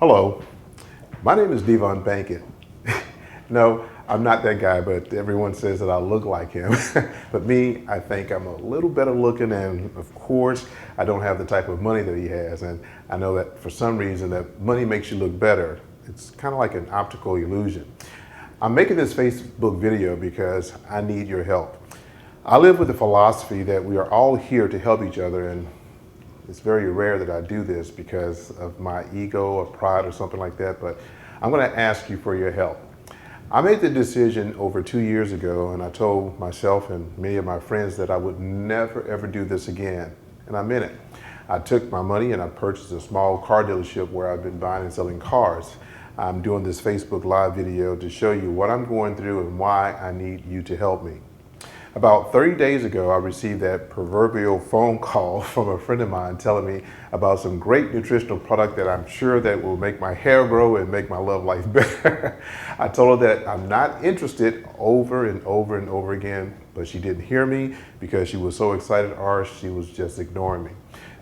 Hello, my name is Devon Bankett. No, I'm not that guy, but everyone says that I look like him. But me, I think I'm a little better looking, and of course, I don't have the type of money that he has. And I know that for some reason that money makes you look better. It's kind of like an optical illusion. I'm making this Facebook video because I need your help. I live with the philosophy that we are all here to help each other, and it's very rare that I do this because of my ego or pride or something like that, but I'm going to ask you for your help. I made the decision over 2 years ago, and I told myself and many of my friends that I would never ever do this again, and I meant it. I took my money and I purchased a small car dealership where I've been buying and selling cars. I'm doing this Facebook Live video to show you what I'm going through and why I need you to help me. About 30 days ago, I received that proverbial phone call from a friend of mine telling me about some great nutritional product that I'm sure that will make my hair grow and make my love life better. I told her that I'm not interested over and over and over again, but she didn't hear me because she was so excited or she was just ignoring me.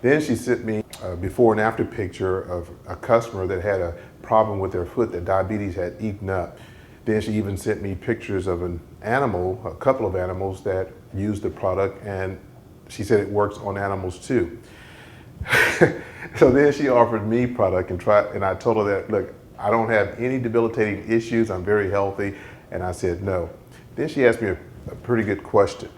Then she sent me a before and after picture of a customer that had a problem with their foot that diabetes had eaten up. Then she even sent me pictures of an animal, a couple of animals that used the product, and she said it works on animals too. So then she offered me product and I told her that, look, I don't have any debilitating issues, I'm very healthy, and I said no. Then she asked me a pretty good question.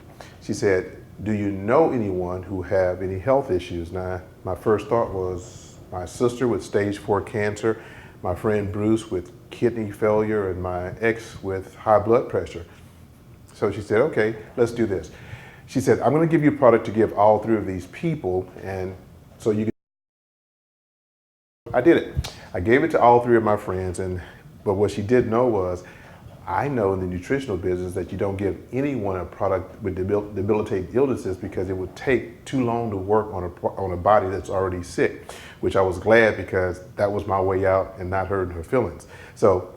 She said, do you know anyone who have any health issues? Now, my first thought was my sister with stage 4 cancer, my friend Bruce with kidney failure, and my ex with high blood pressure. So she said, okay, let's do this. She said, I'm going to give you a product to give all 3 of these people, and so you can. I did it. I gave it to all 3 of my friends, but what she didn't know was, I know in the nutritional business that you don't give anyone a product with debilitating illnesses because it would take too long to work on a body that's already sick, which I was glad because that was my way out and not hurting her feelings. So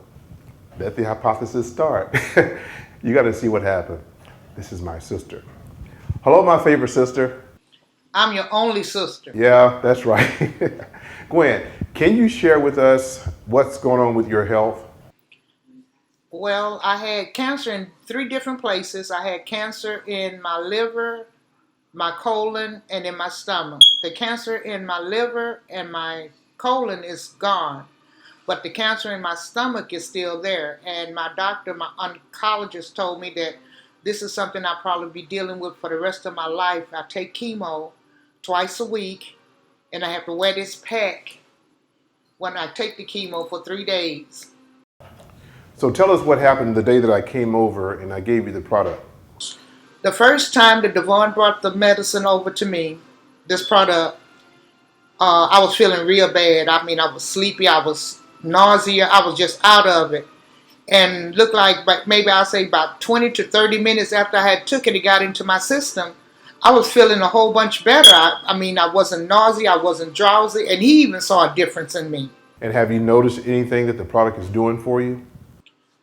let the hypothesis start. You got to see what happened. This is my sister. Hello, my favorite sister. I'm your only sister. Yeah, that's right. Gwen, can you share with us what's going on with your health? Well, I had cancer in 3 different places. I had cancer in my liver, my colon, and in my stomach. The cancer in my liver and my colon is gone, but the cancer in my stomach is still there. And my doctor, my oncologist, told me that this is something I'll probably be dealing with for the rest of my life. I take chemo twice a week, and I have to wear this pack when I take the chemo for 3 days. So tell us what happened the day that I came over and I gave you the product. The first time that Devon brought the medicine over to me, this product, I was feeling real bad. I mean, I was sleepy, I was nausea, I was just out of it. And looked like maybe I'll say about 20 to 30 minutes after I had took it, it got into my system. I was feeling a whole bunch better. I mean, I wasn't nausea, I wasn't drowsy, and he even saw a difference in me. And have you noticed anything that the product is doing for you?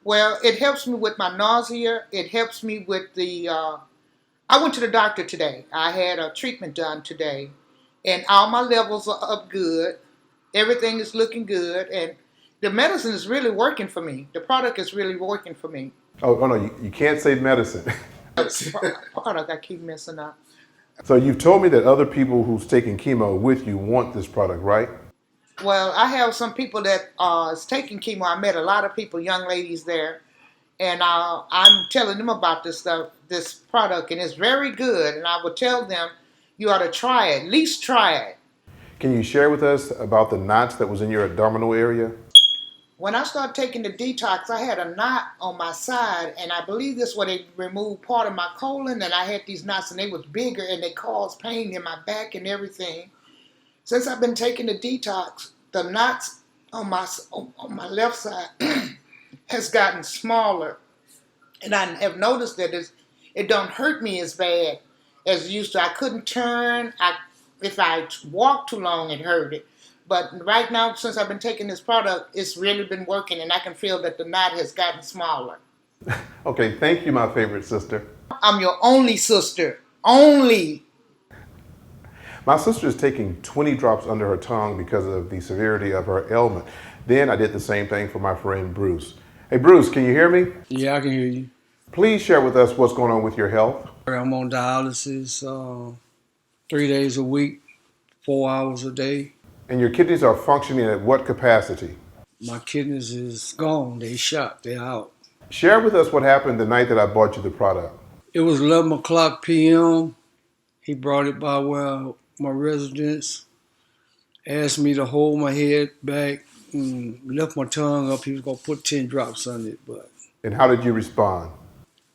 Well, it helps me with my nausea. It helps me with the I went to the doctor today. I had a treatment done today, and all my levels are up good. Everything is looking good, and the medicine is really working for me. The product is really working for me. Oh no, you can't say medicine. Product, I keep messing up. So you've told me that other people who's taking chemo with you want this product, right? Well, I have some people that is taking chemo. I met a lot of people, young ladies there, and I'm telling them about this stuff, this product, and it's very good. And I would tell them, you ought to try it. At least try it. Can you share with us about the knots that was in your abdominal area? When I started taking the detox, I had a knot on my side, and I believe this where they removed part of my colon, and I had these knots, and they was bigger, and they caused pain in my back and everything. Since I've been taking the detox, the knots on my left side has gotten smaller, and I have noticed that it don't hurt me as bad as it used to. I couldn't turn. If I walked too long, it hurted. But right now, since I've been taking this product, it's really been working, and I can feel that the knot has gotten smaller. Okay, thank you, my favorite sister. I'm your only sister. Only. My sister is taking 20 drops under her tongue because of the severity of her ailment. Then I did the same thing for my friend Bruce. Hey Bruce, can you hear me? Yeah, I can hear you. Please share with us what's going on with your health. I'm on dialysis 3 days a week, 4 hours a day. And your kidneys are functioning at what capacity? My kidneys is gone. They shot. They're out. Share with us what happened the night that I bought you the product. It was 11 o'clock p.m. He brought it by where my residence, asked me to hold my head back and lift my tongue up. He was going to put 10 drops on it, but And how did you respond?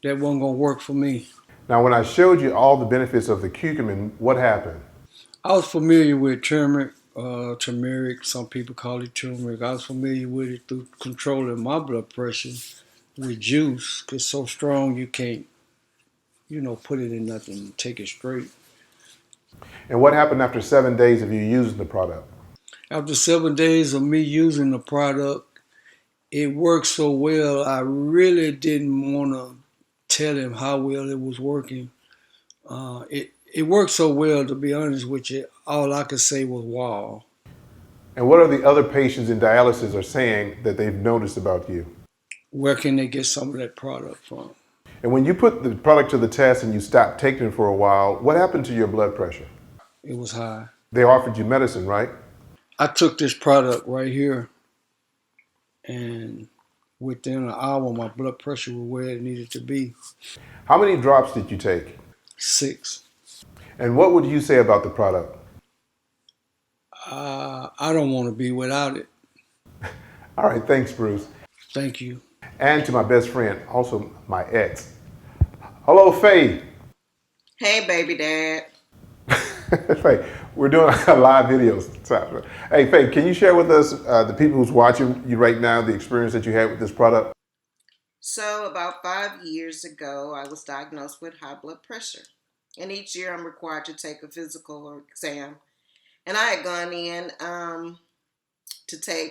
that wasn't going to work for me. Now, when I showed you all the benefits of the curcumin, what happened? I was familiar with turmeric, some people call it turmeric. I was familiar with it through controlling my blood pressure with juice. It's so strong you can't, put it in nothing, take it straight. And what happened after 7 days of you using the product? After 7 days of me using the product, it worked so well, I really didn't want to tell him how well it was working. It worked so well, to be honest with you, all I could say was wow. And what are the other patients in dialysis are saying that they've noticed about you? Where can they get some of that product from? And when you put the product to the test and you stopped taking it for a while, what happened to your blood pressure? It was high. They offered you medicine, right? I took this product right here, and within an hour, my blood pressure was where it needed to be. How many drops did you take? 6. And what would you say about the product? I don't want to be without it. All right, thanks, Bruce. Thank you. And to my best friend, also my ex. Hello, Faye. Hey, baby dad. Faye, we're doing a live videos. Hey, Faye, can you share with us, the people who's watching you right now, the experience that you had with this product? So about 5 years ago, I was diagnosed with high blood pressure. And each year I'm required to take a physical or exam. And I had gone in to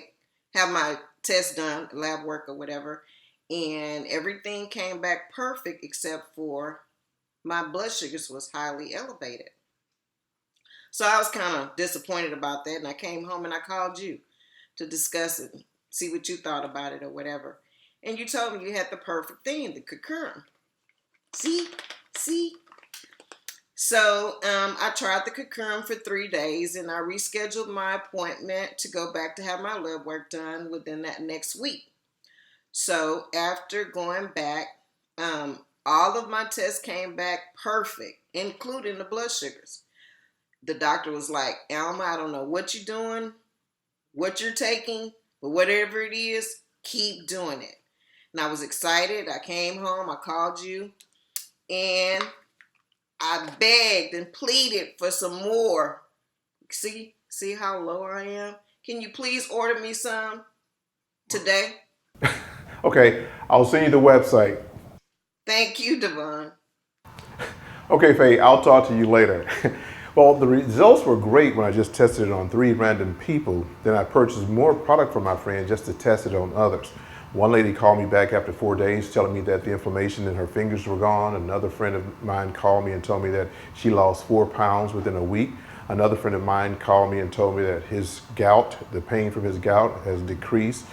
have my test done, lab work or whatever. And everything came back perfect except for my blood sugars was highly elevated. So I was kind of disappointed about that. And I came home and I called you to discuss it, see what you thought about it or whatever. And you told me you had the perfect thing, the curcumin. See? So I tried the curcumin for 3 days and I rescheduled my appointment to go back to have my lab work done within that next week. So after going back, all of my tests came back perfect, including the blood sugars. The doctor was like, Alma, I don't know what you're doing, what you're taking, but whatever it is, keep doing it. And I was excited. I came home, I called you, and I begged and pleaded for some more. See how low I am? Can you please order me some today? Okay, I'll send you the website. Thank you, Devon. Okay, Faye, I'll talk to you later. Well, the results were great when I just tested it on 3 random people. Then I purchased more product from my friend just to test it on others. One lady called me back after 4 days telling me that the inflammation in her fingers were gone. Another friend of mine called me and told me that she lost 4 pounds within a week. Another friend of mine called me and told me that his gout, the pain from his gout, has decreased.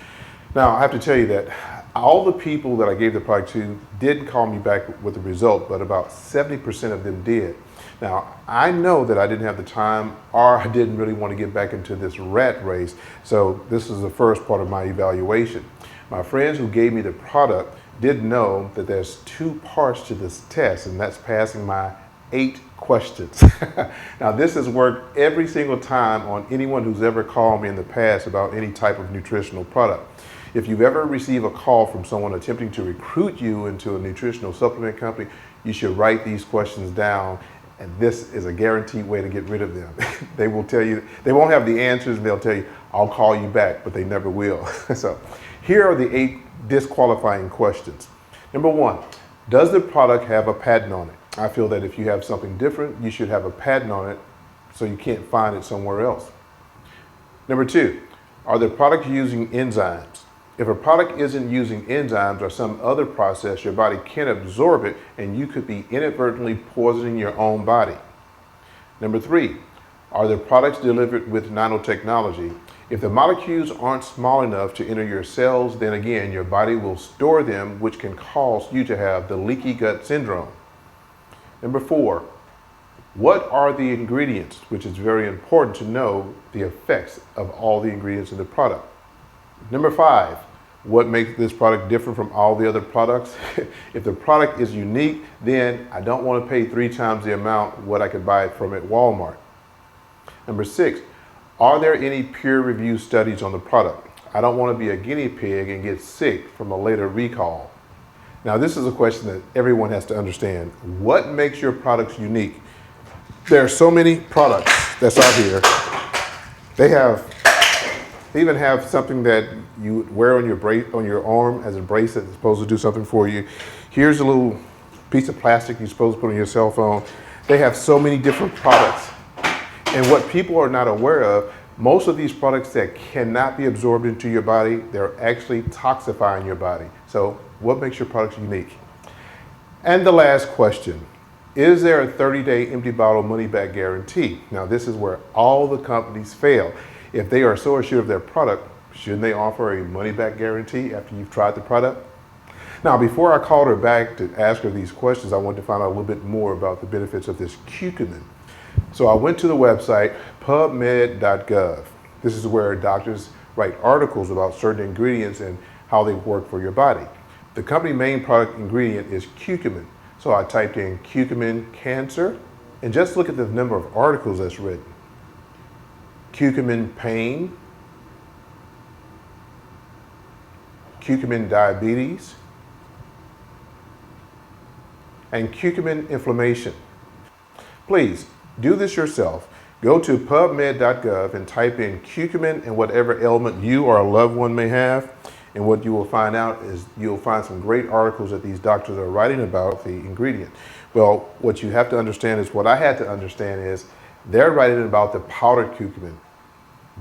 Now, I have to tell you that all the people that I gave the product to did call me back with the result, but about 70% of them did. Now, I know that I didn't have the time or I didn't really want to get back into this rat race, so this is the first part of my evaluation. My friends who gave me the product did know that there's 2 parts to this test, and that's passing my 8 questions. Now, this has worked every single time on anyone who's ever called me in the past about any type of nutritional product. If you've ever received a call from someone attempting to recruit you into a nutritional supplement company, you should write these questions down, and this is a guaranteed way to get rid of them. They will tell you, they won't have the answers, they'll tell you, I'll call you back, but they never will. So here are the 8 disqualifying questions. Number 1, does the product have a patent on it? I feel that if you have something different, you should have a patent on it so you can't find it somewhere else. Number 2, are the products using enzymes? If a product isn't using enzymes or some other process, your body can absorb it and you could be inadvertently poisoning your own body. Number 3, Are the products delivered with nanotechnology? If the molecules aren't small enough to enter your cells, then again, your body will store them, which can cause you to have the leaky gut syndrome. Number 4, what are the ingredients? Which is very important to know the effects of all the ingredients in the product. Number 5, what makes this product different from all the other products? If the product is unique, then I don't want to pay 3 times the amount what I could buy it from at Walmart. Number 6, are there any peer-reviewed studies on the product? I don't want to be a guinea pig and get sick from a later recall. Now, this is a question that everyone has to understand. What makes your products unique? There are so many products that's out here. They even have something that you wear on your arm as a bracelet that's supposed to do something for you. Here's a little piece of plastic you're supposed to put on your cell phone. They have so many different products. And what people are not aware of, most of these products that cannot be absorbed into your body, they're actually toxifying your body. So what makes your products unique? And the last question, is there a 30-day empty bottle money-back guarantee? Now, this is where all the companies fail. If they are so assured of their product, shouldn't they offer a money-back guarantee after you've tried the product? Now, before I called her back to ask her these questions, I wanted to find out a little bit more about the benefits of this curcumin. So I went to the website, pubmed.gov. This is where doctors write articles about certain ingredients and how they work for your body. The company main product ingredient is curcumin. So I typed in curcumin cancer, and just look at the number of articles that's written. Curcumin pain, curcumin diabetes, and curcumin inflammation. Please do this yourself. Go to pubmed.gov and type in curcumin and whatever ailment you or a loved one may have. And what you will find out is you'll find some great articles that these doctors are writing about the ingredient. Well, what you have to understand is what I had to understand is they're writing about the powdered curcumin.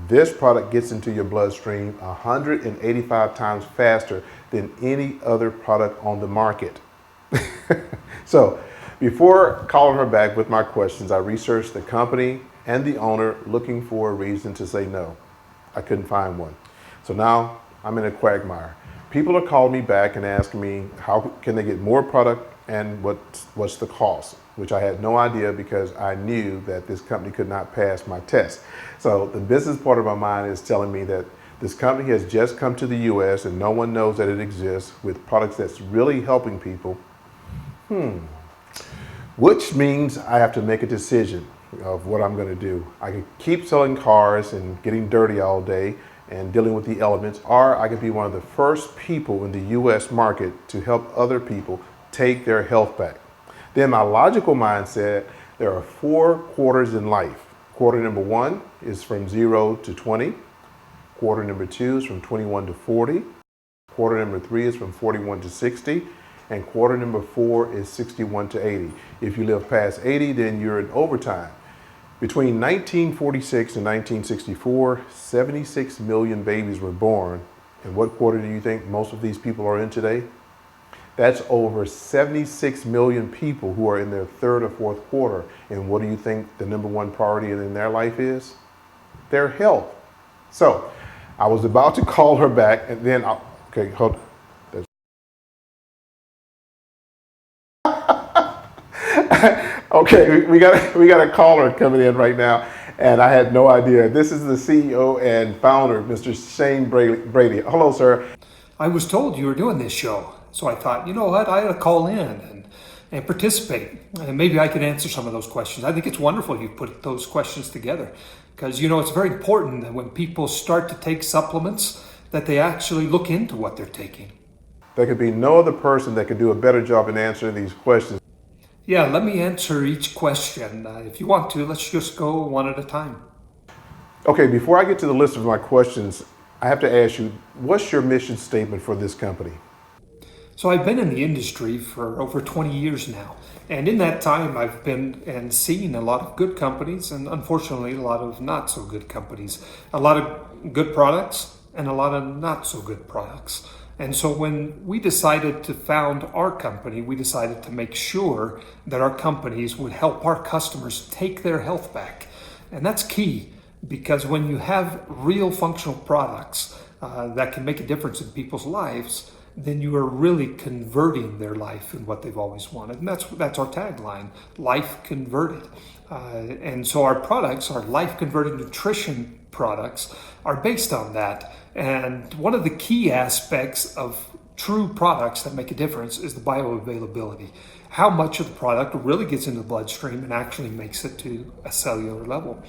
This product gets into your bloodstream 185 times faster than any other product on the market. So before calling her back with my questions, I researched the company and the owner looking for a reason to say no. I couldn't find one. So now I'm in a quagmire. People are calling me back and asking me how can they get more product and what's the cost, which I had no idea because I knew that this company could not pass my test. So the business part of my mind is telling me that this company has just come to the US and no one knows that it exists with products that's really helping people. Which means I have to make a decision of what I'm going to do. I could keep selling cars and getting dirty all day and dealing with the elements, or I could be one of the first people in the US market to help other people take their health back. Then my logical mind said there are 4 quarters in life. Quarter number 1 is from 0 to 20. Quarter number 2 is from 21 to 40. Quarter number 3 is from 41 to 60. And quarter number 4 is 61 to 80. If you live past 80, then you're in overtime. Between 1946 and 1964, 76 million babies were born. And what quarter do you think most of these people are in today? That's over 76 million people who are in their 3rd or 4th quarter. And what do you think the number 1 priority in their life is? Their health. So I was about to call her back and then, okay, hold on. Okay, we got a caller coming in right now, and I had no idea. This is the CEO and founder, Mr. Shane Brady. Hello, sir. I was told you were doing this show, so I thought, you know what, I ought to call in and participate, and maybe I could answer some of those questions. I think it's wonderful you put those questions together, because it's very important that when people start to take supplements, that they actually look into what they're taking. There could be no other person that could do a better job in answering these questions. Yeah, let me answer each question. If you want to, let's just go one at a time. Okay, before I get to the list of my questions, I have to ask you, what's your mission statement for this company? So I've been in the industry for over 20 years now. And in that time, I've been and seen a lot of good companies and unfortunately a lot of not so good companies. A lot of good products and a lot of not so good products. And so when we decided to found our company, we decided to make sure that our companies would help our customers take their health back. And that's key, because when you have real functional products that can make a difference in people's lives, then you are really converting their life in what they've always wanted. And that's our tagline, life converted. And so our products, our life converted nutrition products, are based on that. And one of the key aspects of true products that make a difference is the bioavailability. How much of the product really gets into the bloodstream and actually makes it to a cellular level.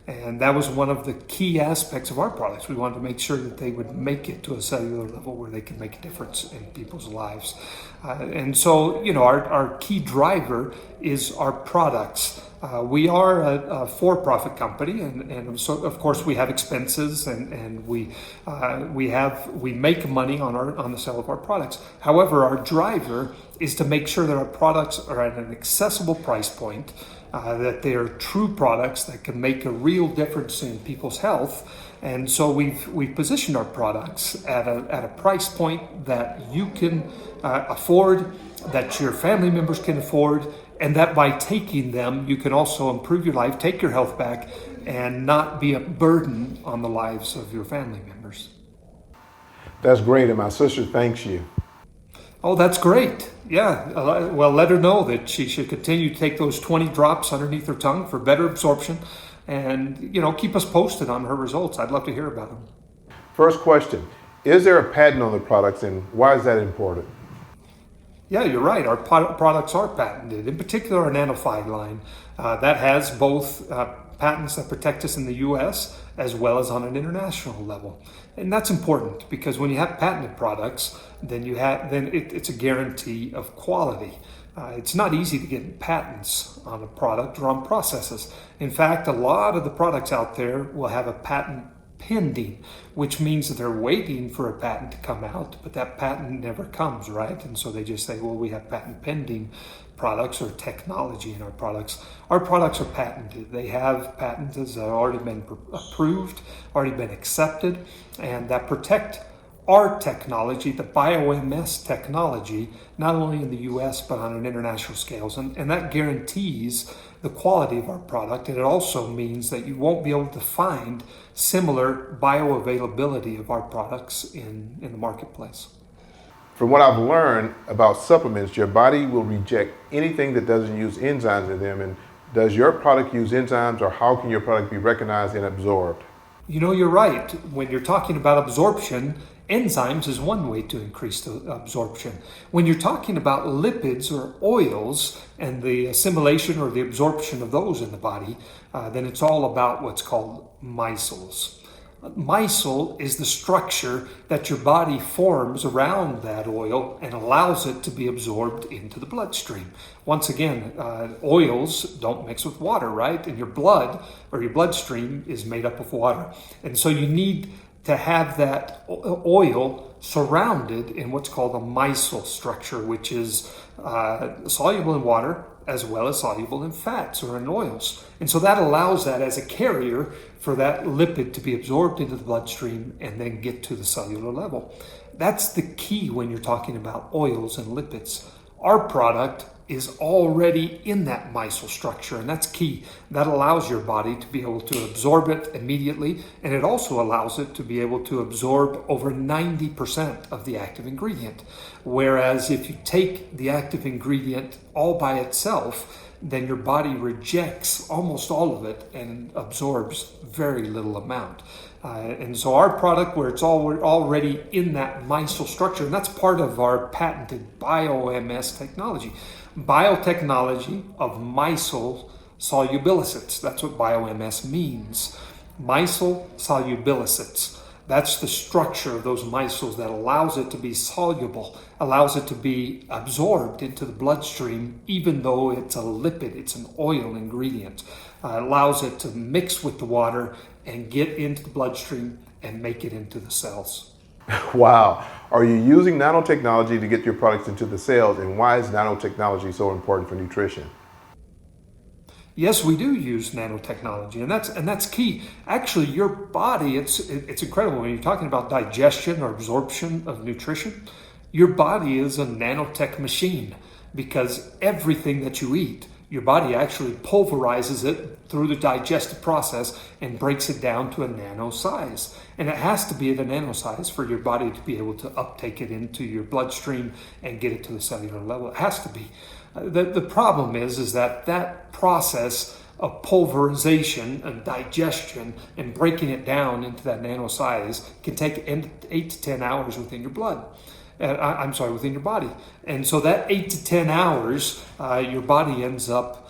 And that was one of the key aspects of our products. We wanted to make sure that they would make it to a cellular level where they can make a difference in people's lives. And so, our key driver is our products. We are a for-profit company, and so of course we have expenses, and we make money on the sale of our products. However, our driver is to make sure that our products are at an accessible price point, that they are true products that can make a real difference in people's health. And so we've positioned our products at a price point that you can afford, that your family members can afford, and that by taking them, you can also improve your life, take your health back, and not be a burden on the lives of your family members. That's great, and my sister thanks you. Oh, that's great. Yeah. Well, let her know that she should continue to take those 20 drops underneath her tongue for better absorption, and, keep us posted on her results. I'd love to hear about them. First question, is there a patent on the products, and why is that important? Yeah, you're right. Our products are patented, in particular our Nanophi line. That has both patents that protect us in the U.S. as well as on an international level. And that's important, because when you have patented products, then it's a guarantee of quality. It's not easy to get patents on a product or on processes. In fact, a lot of the products out there will have a patent pending, which means that they're waiting for a patent to come out, but that patent never comes, right? And so they just say, well, we have patent pending products or technology in our products. Our products are patented. They have patents that have already been approved, already been accepted, and that protect our technology, the Bioavailability technology, not only in the US, but on an international scale. And that guarantees the quality of our product. And it also means that you won't be able to find similar bioavailability of our products in the marketplace. From what I've learned about supplements, your body will reject anything that doesn't use enzymes in them. And does your product use enzymes, or how can your product be recognized and absorbed? You're right. When you're talking about absorption, enzymes is one way to increase the absorption. When you're talking about lipids or oils and the assimilation or the absorption of those in the body, then it's all about what's called micelles. Micelle is the structure that your body forms around that oil and allows it to be absorbed into the bloodstream. Once again, oils don't mix with water, right? And your blood or your bloodstream is made up of water. And so you need to have that oil surrounded in what's called a micelle structure, which is soluble in water as well as soluble in fats or in oils. And so that allows that as a carrier for that lipid to be absorbed into the bloodstream and then get to the cellular level. That's the key when you're talking about oils and lipids. Our product is already in that micelle structure, and that's key. That allows your body to be able to absorb it immediately, and it also allows it to be able to absorb over 90% of the active ingredient. Whereas if you take the active ingredient all by itself, then your body rejects almost all of it and absorbs very little amount. And so our product, where it's already in that micelle structure, and that's part of our patented Bioavailability technology. Biotechnology of micelle solubilicids. That's what Bioavailability means. Micelle solubilicids. That's the structure of those micelles that allows it to be soluble, allows it to be absorbed into the bloodstream, even though it's a lipid, it's an oil ingredient. Allows it to mix with the water and get into the bloodstream and make it into the cells. Wow. Are you using nanotechnology to get your products into the cells, and why is nanotechnology so important for nutrition? Yes, we do use nanotechnology, and that's key. Actually, your body, it's incredible when you're talking about digestion or absorption of nutrition. Your body is a nanotech machine, because everything that you eat your body actually pulverizes it through the digestive process and breaks it down to a nano size. And it has to be at a nano size for your body to be able to uptake it into your bloodstream and get it to the cellular level. It has to be. The problem is that process of pulverization and digestion and breaking it down into that nano size can take 8 to 10 hours within your blood. Within your body. And so that 8 to 10 hours, your body ends up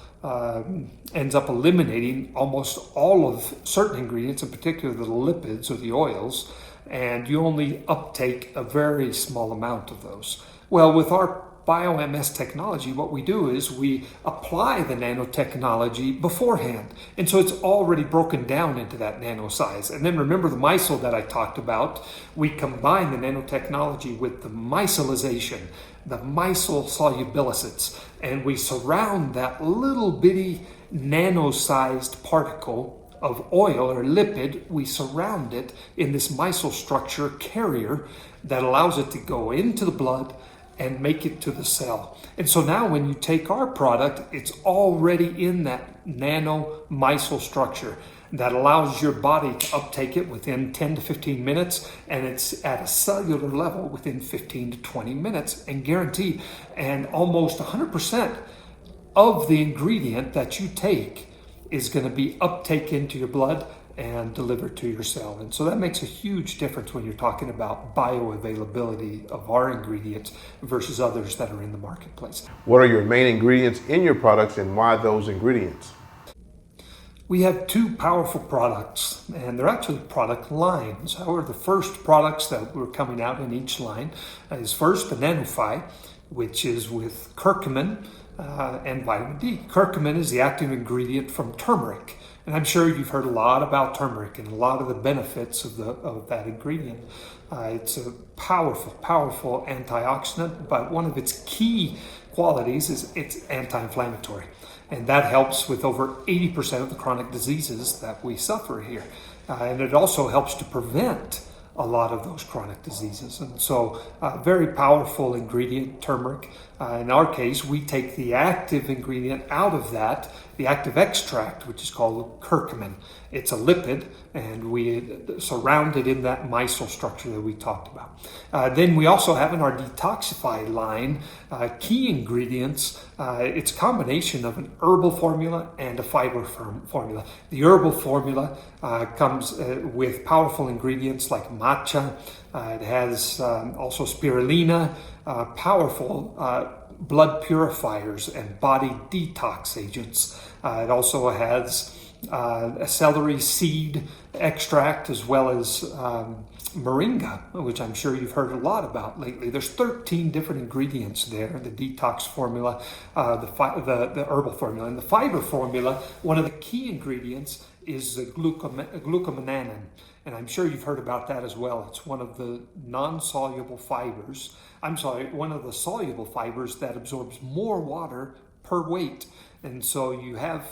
eliminating almost all of certain ingredients, in particular the lipids or the oils, and you only uptake a very small amount of those. Well, with our BioMS technology, what we do is we apply the nanotechnology beforehand. And so it's already broken down into that nano size. And then remember the micelle that I talked about, we combine the nanotechnology with the micellization, the micelle solubilicets, and we surround that little bitty nano-sized particle of oil or lipid, we surround it in this micelle structure carrier that allows it to go into the blood and make it to the cell. And so now when you take our product, it's already in that nano micelle structure that allows your body to uptake it within 10 to 15 minutes, and it's at a cellular level within 15 to 20 minutes and guaranteed. And almost 100% of the ingredient that you take is going to be uptake into your blood and delivered to your cell. And so that makes a huge difference when you're talking about bioavailability of our ingredients versus others that are in the marketplace. What are your main ingredients in your products and why those ingredients? We have two powerful products, and they're actually product lines. However, the first products that we're coming out in each line is first the Vidafy, which is with curcumin and vitamin D. Curcumin is the active ingredient from turmeric. And I'm sure you've heard a lot about turmeric and a lot of the benefits of that ingredient. It's a powerful antioxidant, but one of its key qualities is it's anti-inflammatory. And that helps with over 80% of the chronic diseases that we suffer here. And it also helps to prevent a lot of those chronic diseases. And so very powerful ingredient, turmeric. In our case, we take the active ingredient out of that, the active extract, which is called curcumin. It's a lipid, and we surround it in that micelle structure that we talked about. Then we also have in our detoxify line key ingredients. It's a combination of an herbal formula and a fiber formula. The herbal formula comes with powerful ingredients like matcha. It has also spirulina, powerful blood purifiers and body detox agents. It also has a celery seed extract as well as moringa, which I'm sure you've heard a lot about lately. There's 13 different ingredients there, the detox formula, the herbal formula. And the fiber formula, one of the key ingredients is the glucomannan. And I'm sure you've heard about that as well. It's one of the non-soluble fibers. One of the soluble fibers that absorbs more water per weight. And so you have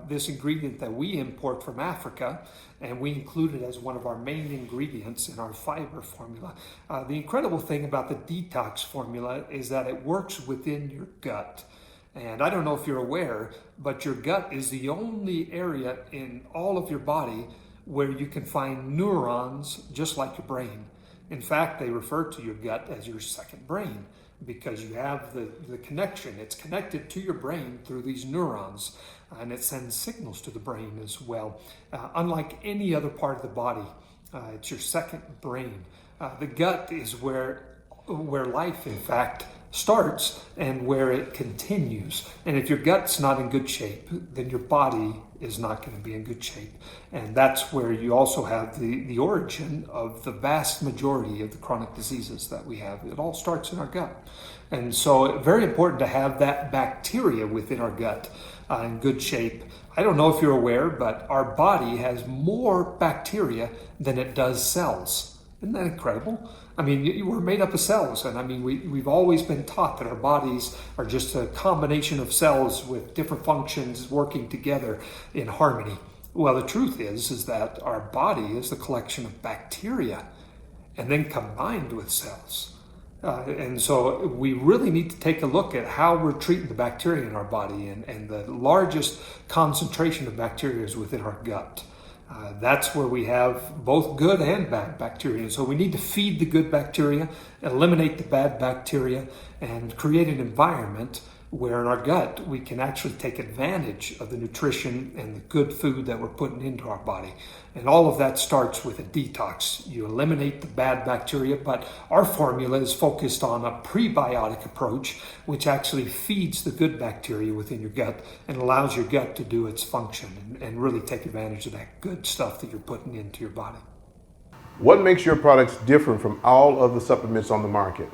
this ingredient that we import from Africa, and we include it as one of our main ingredients in our fiber formula. The incredible thing about the detox formula is that it works within your gut. And I don't know if you're aware, but your gut is the only area in all of your body where you can find neurons just like your brain. In fact, they refer to your gut as your second brain because you have the connection. It's connected to your brain through these neurons, and it sends signals to the brain as well. Unlike any other part of the body, it's your second brain. The gut is where life, in fact, starts and where it continues. And if your gut's not in good shape, then your body is not going to be in good shape. And that's where you also have the origin of the vast majority of the chronic diseases that we have. It all starts in our gut. And so very important to have that bacteria within our gut in good shape. I don't know if you're aware, but our body has more bacteria than it does cells. Isn't that incredible? I mean, we're made up of cells, and I mean, we've always been taught that our bodies are just a combination of cells with different functions working together in harmony. Well, the truth is that our body is the collection of bacteria and then combined with cells. And so we really need to take a look at how we're treating the bacteria in our body. And the largest concentration of bacteria is within our gut. That's where we have both good and bad bacteria. So we need to feed the good bacteria, eliminate the bad bacteria, and create an environment where in our gut we can actually take advantage of the nutrition and the good food that we're putting into our body. And all of that starts with a detox. You eliminate the bad bacteria, but our formula is focused on a prebiotic approach, which actually feeds the good bacteria within your gut and allows your gut to do its function and really take advantage of that good stuff that you're putting into your body. What makes your products different from all of the supplements on the market?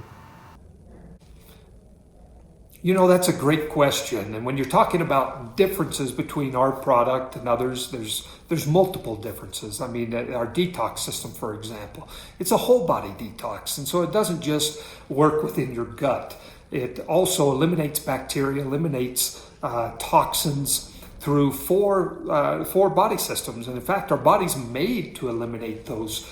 You know, that's a great question. And when you're talking about differences between our product and others, there's multiple differences. I mean, our detox system, for example, it's a whole body detox. And so it doesn't just work within your gut. It also eliminates bacteria, eliminates toxins through four body systems. And in fact, our body's made to eliminate those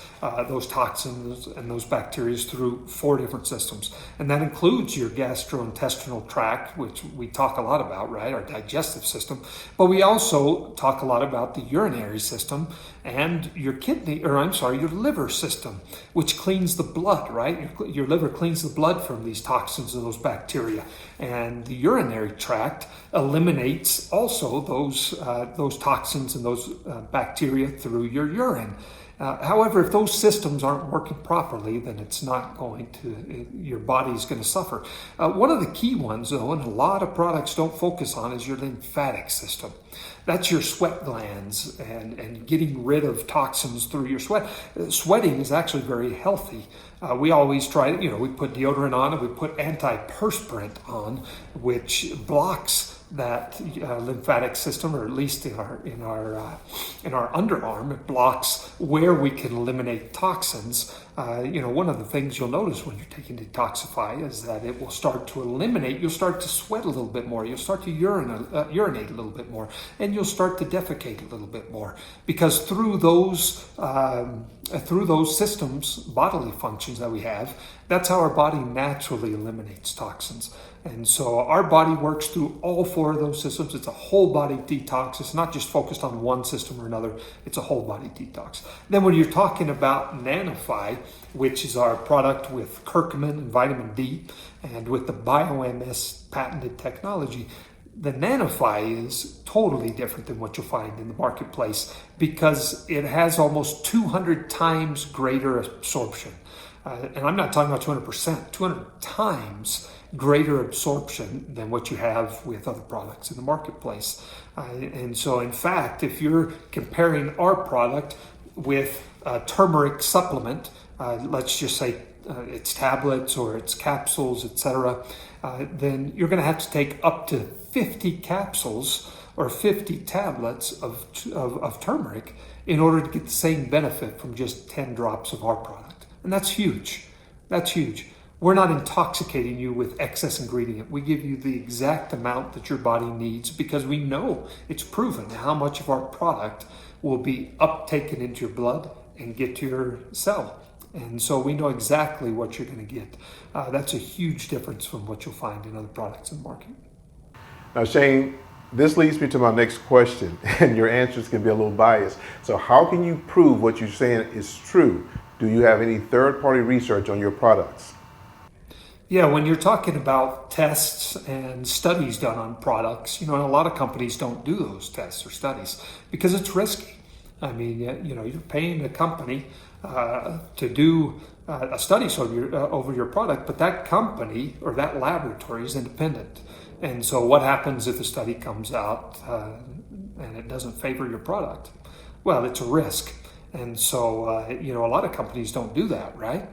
toxins and those bacteria through 4 different systems. And that includes your gastrointestinal tract, which we talk a lot about, right? Our digestive system. But we also talk a lot about the urinary system and your your liver system, which cleans the blood, right? Your liver cleans the blood from these toxins and those bacteria. And the urinary tract eliminates also those toxins and those bacteria through your urine. However, if those systems aren't working properly, then it's not going to, your body's going to suffer. One of the key ones, though, and a lot of products don't focus on, is your lymphatic system. That's your sweat glands and getting rid of toxins through your sweat. Sweating is actually very healthy. We always try, we put deodorant on and we put antiperspirant on, which blocks that lymphatic system, or at least in our underarm, it blocks where we can eliminate toxins. One of the things you'll notice when you're taking Detoxify is that it will start to eliminate. You'll start to sweat a little bit more. You'll start to urinate a little bit more, and you'll start to defecate a little bit more, because through those systems, bodily functions that we have, that's how our body naturally eliminates toxins. And so our body works through all 4 of those systems. It's a whole body detox. It's not just focused on one system or another. It's a whole body detox. Then when you're talking about Nanofy, which is our product with curcumin and vitamin D, and with the BioMS patented technology, the Nanofy is totally different than what you'll find in the marketplace, because it has almost 200 times greater absorption. And I'm not talking about 200%, 200 times greater absorption than what you have with other products in the marketplace. And so, in fact, if you're comparing our product with a turmeric supplement, let's just say it's tablets or it's capsules, etc., then you're going to have to take up to 50 capsules or 50 tablets of turmeric in order to get the same benefit from just 10 drops of our product. And that's huge. That's huge. We're not intoxicating you with excess ingredient. We give you the exact amount that your body needs, because we know it's proven how much of our product will be uptaken into your blood and get to your cell. And so we know exactly what you're going to get. That's a huge difference from what you'll find in other products in the market. Now, Shane, this leads me to my next question, and your answers can be a little biased. So how can you prove what you're saying is true? Do you have any third-party research on your products? Yeah, when you're talking about tests and studies done on products, and a lot of companies don't do those tests or studies because it's risky. I mean, you're paying a company to do a study over your product, but that company or that laboratory is independent. And so what happens if a study comes out and it doesn't favor your product? Well, it's a risk. And so, a lot of companies don't do that, right?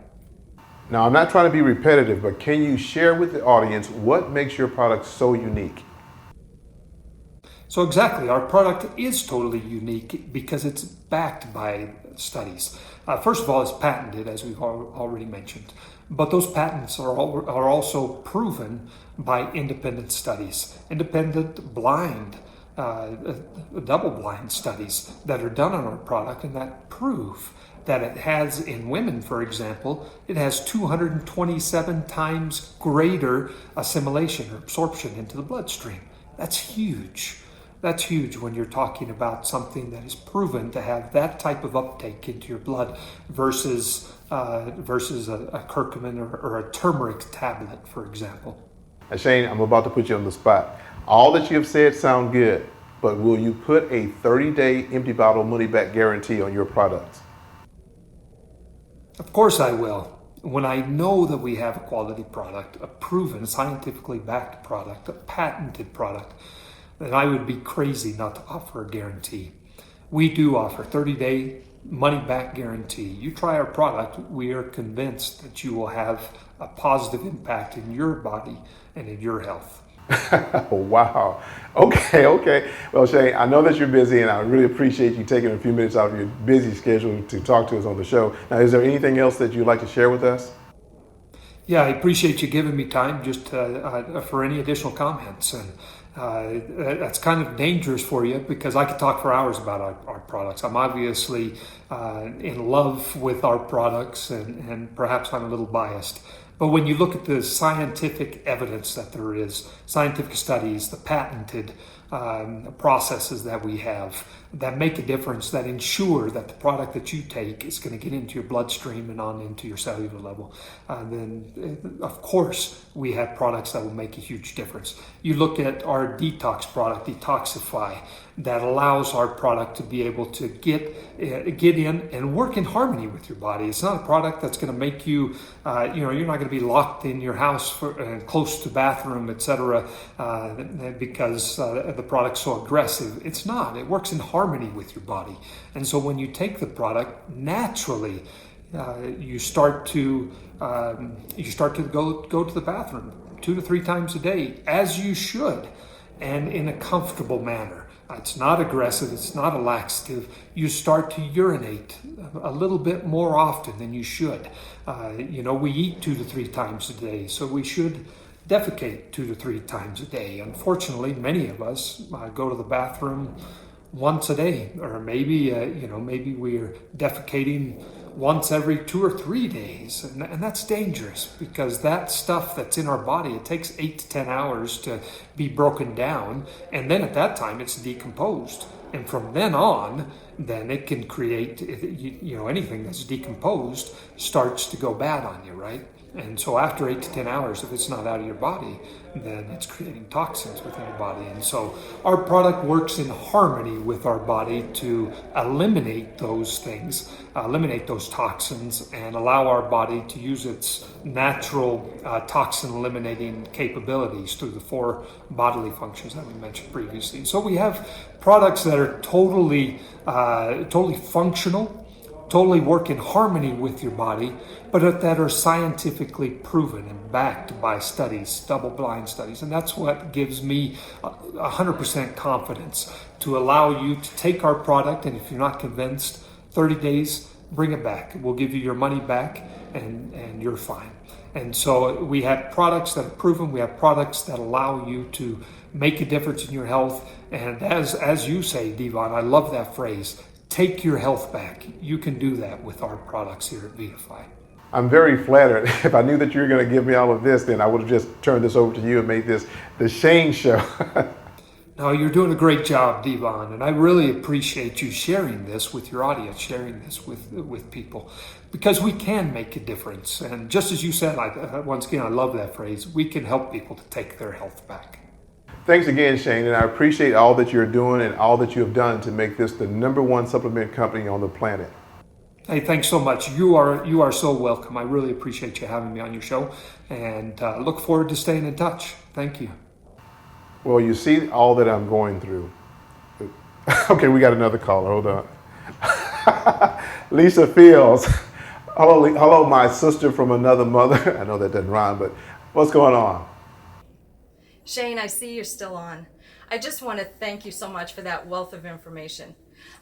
Now, I'm not trying to be repetitive, but can you share with the audience what makes your product so unique? So exactly, our product is totally unique because it's backed by studies. First of all, it's patented, as we've already mentioned. But those patents are also proven by independent studies, independent blind double-blind studies that are done on our product and that prove that it has, in women, for example, it has 227 times greater assimilation or absorption into the bloodstream. That's huge. That's huge when you're talking about something that is proven to have that type of uptake into your blood versus a curcumin or a turmeric tablet, for example. Now, Shane, I'm about to put you on the spot. All that you have said sound good, but will you put a 30-day empty bottle money-back guarantee on your products? Of course I will. When I know that we have a quality product, a proven, scientifically backed product, a patented product, then I would be crazy not to offer a guarantee. We do offer 30-day money-back guarantee. You try our product, we are convinced that you will have a positive impact in your body and in your health. Wow. Okay. Well, Shane, I know that you're busy, and I really appreciate you taking a few minutes out of your busy schedule to talk to us on the show. Now, is there anything else that you'd like to share with us? Yeah, I appreciate you giving me time just for any additional comments. And that's kind of dangerous for you because I could talk for hours about our products. I'm obviously in love with our products, and perhaps I'm a little biased. But when you look at the scientific evidence that there is, scientific studies, the patented processes that we have that make a difference, that ensure that the product that you take is going to get into your bloodstream and on into your cellular level, then of course we have products that will make a huge difference. You look at our detox product, Detoxify, that allows our product to be able to get in and work in harmony with your body. It's not a product that's going to make you, you're not going to be locked in your house close to bathroom, etc., because the product's so aggressive. It's not. It works in harmony with your body. And so when you take the product, naturally, you start to go to the bathroom 2 to 3 times a day, as you should, and in a comfortable manner. It's not aggressive, it's not a laxative. You start to urinate a little bit more often than you should. We eat 2 to 3 times a day, so we should defecate 2 to 3 times a day. Unfortunately, many of us go to the bathroom once a day, or maybe we're defecating once every 2 or 3 days, and that's dangerous because that stuff that's in our body, it takes 8 to 10 hours to be broken down, and then at that time it's decomposed, and from then on, then it can create, anything that's decomposed starts to go bad on you, right? And so after 8 to 10 hours, if it's not out of your body, then it's creating toxins within your body. And so our product works in harmony with our body to eliminate those things, eliminate those toxins, and allow our body to use its natural toxin eliminating capabilities through the 4 bodily functions that we mentioned previously. So we have products that are totally functional, totally work in harmony with your body, but that are scientifically proven and backed by studies, double-blind studies. And that's what gives me 100% confidence to allow you to take our product, and if you're not convinced, 30 days, bring it back. We'll give you your money back, and you're fine. And so we have products that are proven. We have products that allow you to make a difference in your health. And as you say, Devon, I love that phrase, take your health back. You can do that with our products here at Vidafy. I'm very flattered. If I knew that you were going to give me all of this, then I would have just turned this over to you and made this the Shane Show. No, you're doing a great job, Devon, and I really appreciate you sharing this with your audience, sharing this with people, because we can make a difference. And just as you said, once again, I love that phrase, we can help people to take their health back. Thanks again, Shane, and I appreciate all that you're doing and all that you have done to make this the #1 supplement company on the planet. Hey, thanks so much. You are so welcome. I really appreciate you having me on your show, and look forward to staying in touch. Thank you. Well, you see all that I'm going through. Okay, we got another caller. Hold on. Lisa Fields. Hello, my sister from another mother. I know that doesn't rhyme, but what's going on? Shane, I see you're still on. I just want to thank you so much for that wealth of information.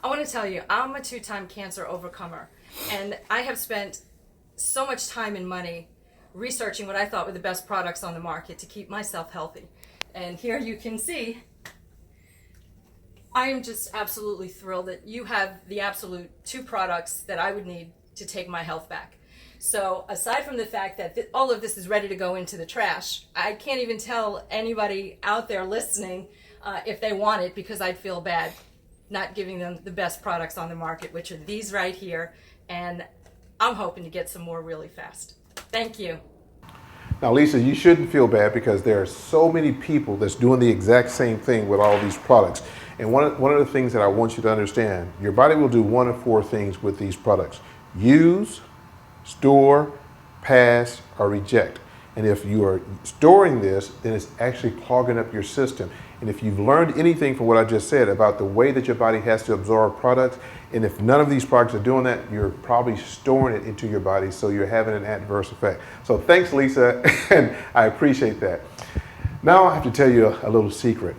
I want to tell you, I'm a 2-time cancer overcomer, and I have spent so much time and money researching what I thought were the best products on the market to keep myself healthy. And here you can see I am just absolutely thrilled that you have the absolute two products that I would need to take my health back. So aside from the fact that all of this is ready to go into the trash, I can't even tell anybody out there listening if they want it, because I'd feel bad not giving them the best products on the market, which are these right here. And I'm hoping to get some more really fast. Thank you. Now, Lisa, you shouldn't feel bad because there are so many people that's doing the exact same thing with all these products. And one of the things that I want you to understand, your body will do one of four things with these products: use, store, pass, or reject. And if you are storing this, then it's actually clogging up your system. And if you've learned anything from what I just said about the way that your body has to absorb products, and if none of these products are doing that, you're probably storing it into your body, so you're having an adverse effect. So thanks, Lisa, and I appreciate that. Now I have to tell you a little secret.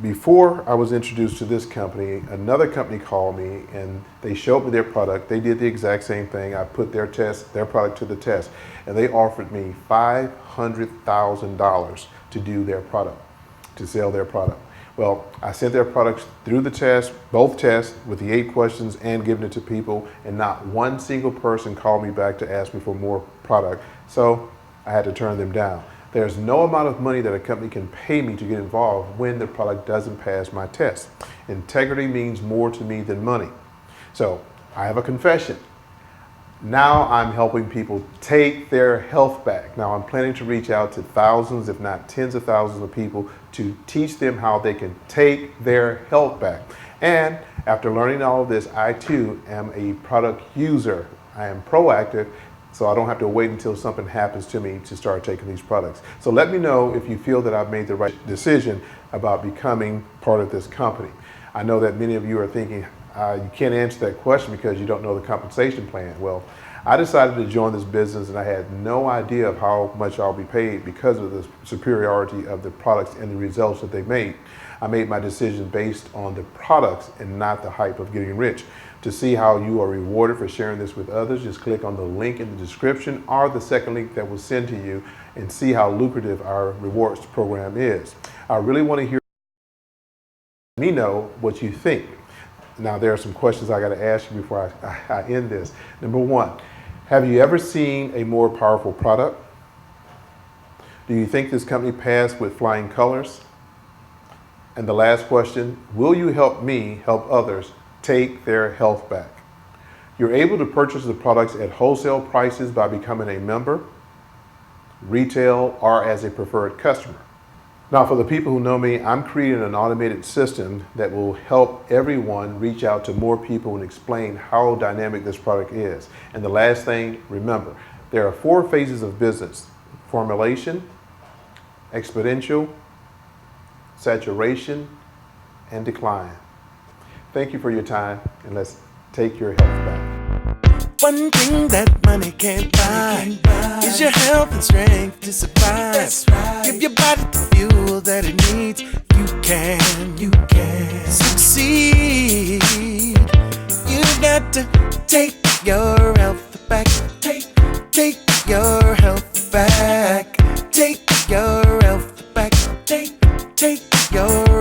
Before I was introduced to this company, another company called me and they showed me their product. They did the exact same thing. I put their product to the test, and they offered me $500,000 to do their product, to sell their product. Well, I sent their products through the test, both tests, with the 8 questions and giving it to people, and not one single person called me back to ask me for more product. So I had to turn them down. There's no amount of money that a company can pay me to get involved when the product doesn't pass my test. Integrity means more to me than money. So I have a confession. Now I'm helping people take their health back. Now I'm planning to reach out to thousands, if not tens of thousands of people to teach them how they can take their health back. And after learning all of this, I too am a product user. I am proactive, so I don't have to wait until something happens to me to start taking these products. So let me know if you feel that I've made the right decision about becoming part of this company. I know that many of you are thinking, you can't answer that question because you don't know the compensation plan. Well, I decided to join this business and I had no idea of how much I'll be paid because of the superiority of the products and the results that they made. I made my decision based on the products and not the hype of getting rich. To see how you are rewarded for sharing this with others, just click on the link in the description or the second link that will send to you and see how lucrative our rewards program is. I really want to hear me know what you think. Now, there are some questions I got to ask you before I end this. Number one, have you ever seen a more powerful product? Do you think this company passed with flying colors? And the last question, will you help me help others take their health back? You're able to purchase the products at wholesale prices by becoming a member, retail, or as a preferred customer. Now, for the people who know me, I'm creating an automated system that will help everyone reach out to more people and explain how dynamic this product is. And the last thing, remember, there are 4 phases of business: formulation, exponential, saturation, and decline. Thank you for your time, and let's take your health back. One thing that money can't buy is your health and strength to survive. That's right. Give your body the fuel that it needs. You can succeed. You got to take your health back. Take your health back. Take your health back. Take your